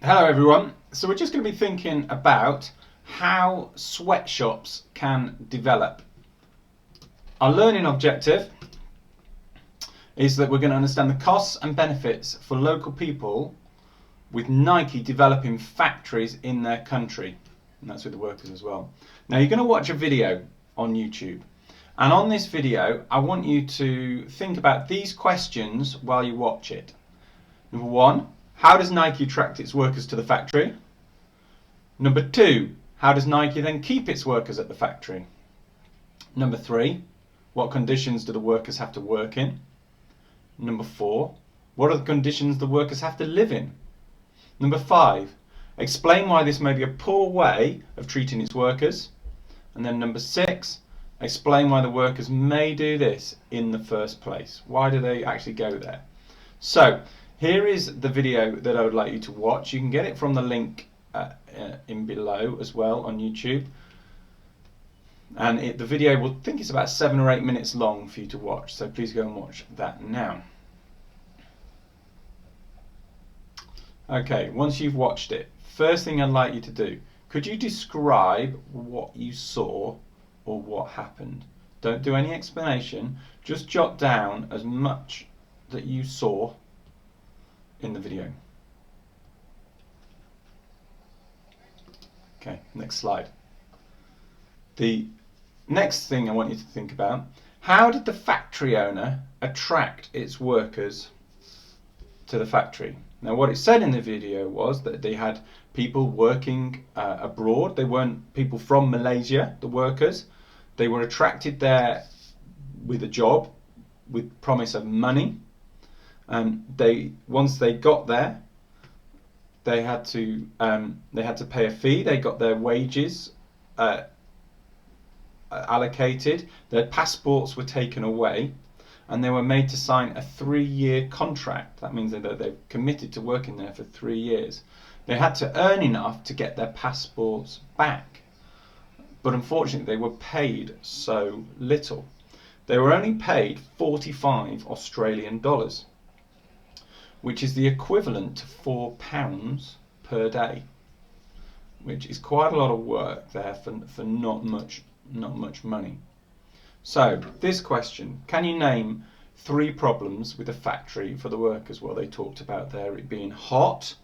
Hello everyone. So we're just going to be thinking about how sweatshops can develop. Our learning objective is that we're going to understand the costs and benefits for local people with Nike developing factories in their country, and that's with the workers as well. Now you're going to watch a video on YouTube, and on this video I want you to think about these questions while you watch it. Number one, how does Nike attract its workers to the factory? Number two, how does Nike then keep its workers at the factory? Number three, what conditions do the workers have to work in? Number four, what are the conditions the workers have to live in? Number five, explain why this may be a poor way of treating its workers. And then number six, explain why the workers may do this in the first place. Why do they actually go there? So, here is the video that I would like you to watch. You can get it from the link in below as well on YouTube. And the video will think it's about 7 or 8 minutes long for you to watch. So please go and watch that now. Okay, once you've watched it, first thing I'd like you to do, could you describe what you saw or what happened? Don't do any explanation, just jot down as much that you saw in the video. Okay, next slide. The next thing I want you to think about, how did the factory owner attract its workers to the factory? Now what it said in the video was that they had people working abroad. They weren't people from Malaysia, the workers. They were attracted there with a job, with promise of money. Once they got there, they had to pay a fee. They got their wages allocated. Their passports were taken away, and they were made to sign a 3-year contract. That means that they've committed to working there for 3 years. They had to earn enough to get their passports back, but unfortunately they were paid so little. They were only paid 45 Australian dollars, which is the equivalent to £4 per day, which is quite a lot of work there for not much money. So this question, can you name 3 problems with the factory for the workers? Well, they talked about there it being hot,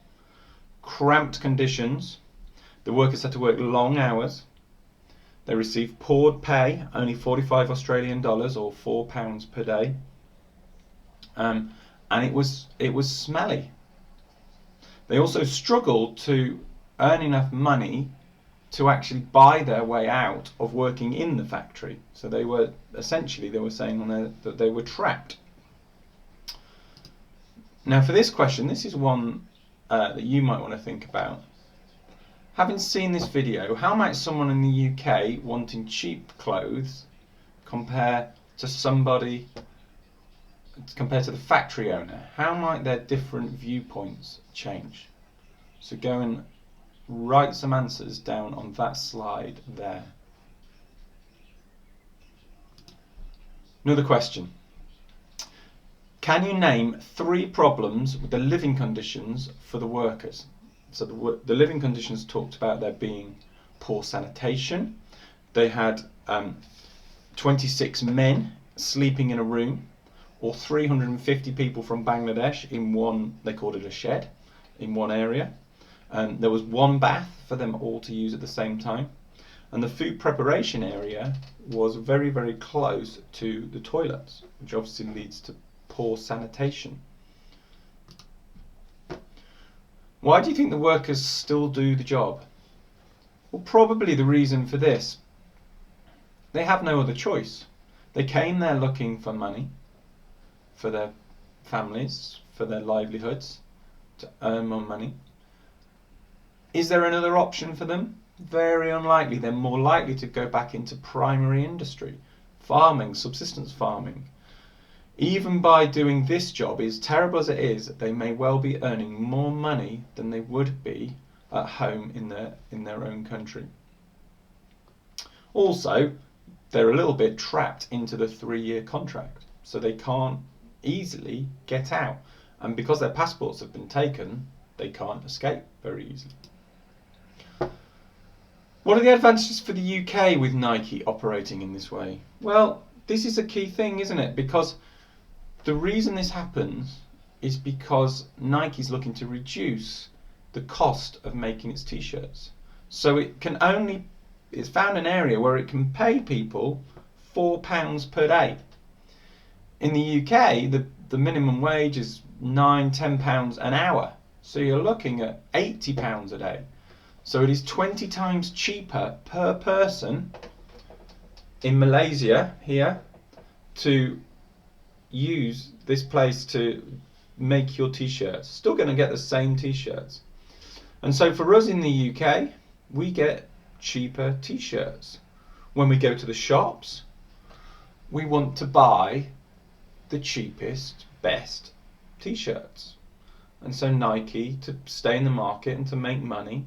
cramped conditions, the workers had to work long hours, they received poor pay, only 45 Australian dollars or £4 per day, and it was smelly. They also struggled to earn enough money to actually buy their way out of working in the factory. So they were saying on there that they were trapped. Now for this question, this is one that you might want to think about. Having seen this video, how might someone in the UK wanting cheap clothes compare to the factory owner? How might their different viewpoints change? So go and write some answers down on that slide there. Another question. Can you name 3 problems with the living conditions for the workers? So the living conditions talked about there being poor sanitation. They had 26 men sleeping in a room, or 350 people from Bangladesh in one, they called it a shed, in one area. There was 1 bath for them all to use at the same time. And the food preparation area was very, very close to the toilets, which obviously leads to poor sanitation. Why do you think the workers still do the job? Well, probably the reason for this, they have no other choice. They came there looking for money, for their families, for their livelihoods, to earn more money. Is there another option for them? Very unlikely. They're more likely to go back into primary industry, farming, subsistence farming. Even by doing this job, as terrible as it is, they may well be earning more money than they would be at home in their own country. Also, they're a little bit trapped into the 3-year contract, so they can't easily get out. And because their passports have been taken, they can't escape very easily. What are the advantages for the UK with Nike operating in this way? Well, this is a key thing, isn't it? Because the reason this happens is because Nike's looking to reduce the cost of making its t-shirts. So it's found an area where it can pay people £4 per day. In the UK, the minimum wage is £9–10 an hour. So you're looking at £80 a day. So it is 20 times cheaper per person in Malaysia here to use this place to make your t-shirts. Still going to get the same t-shirts. And so for us in the UK, we get cheaper t-shirts. When we go to the shops, we want to buy the cheapest, best t-shirts. And so Nike, to stay in the market and to make money,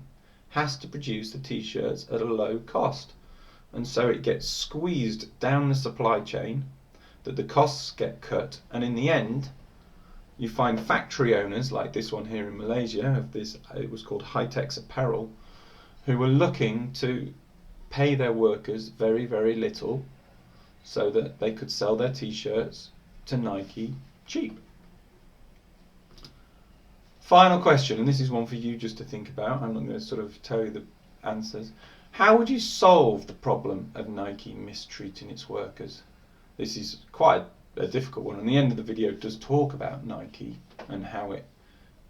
has to produce the t-shirts at a low cost. And so it gets squeezed down the supply chain, that the costs get cut, and in the end you find factory owners like this one here in Malaysia of this, it was called High-Tex Apparel, who were looking to pay their workers very, very little so that they could sell their t-shirts to Nike cheap. Final question, and this is one for you just to think about. I'm not going to sort of tell you the answers. How would you solve the problem of Nike mistreating its workers? This is quite a difficult one, and the end of the video does talk about Nike and how it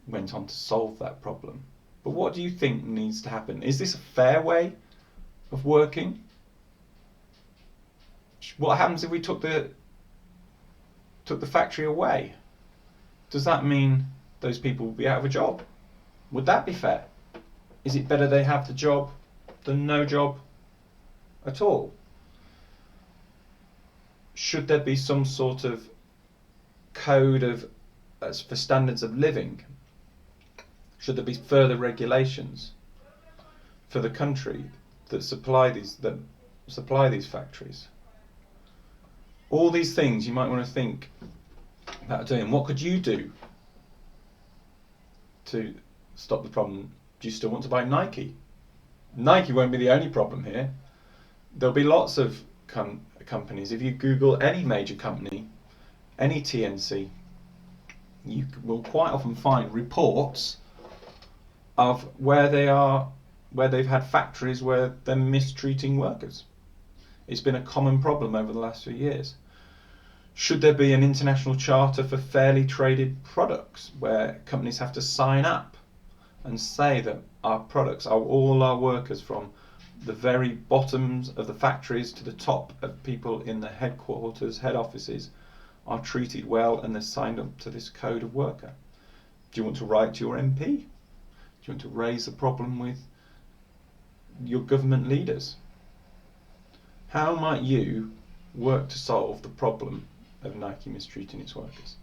went on to solve that problem. But what do you think needs to happen? Is this a fair way of working? What happens if we took the factory away? Does that mean those people will be out of a job? Would that be fair? Is it better they have the job than no job at all? Should there be some sort of code for standards of living? Should there be further regulations for the country that supply these factories? All these things you might want to think about doing. What could you do to stop the problem? Do you still want to buy Nike? Nike won't be the only problem here. There'll be lots of companies. If you Google any major company, any TNC, you will quite often find reports of where they've had factories where they're mistreating workers. It's been a common problem over the last few years. Should there be an international charter for fairly traded products where companies have to sign up and say that our products, all our workers from the very bottoms of the factories to the top of people in the headquarters, head offices, are treated well and they're signed up to this code of worker? Do you want to write to your MP? Do you want to raise the problem with your government leaders? How might you work to solve the problem of Nike mistreating its workers?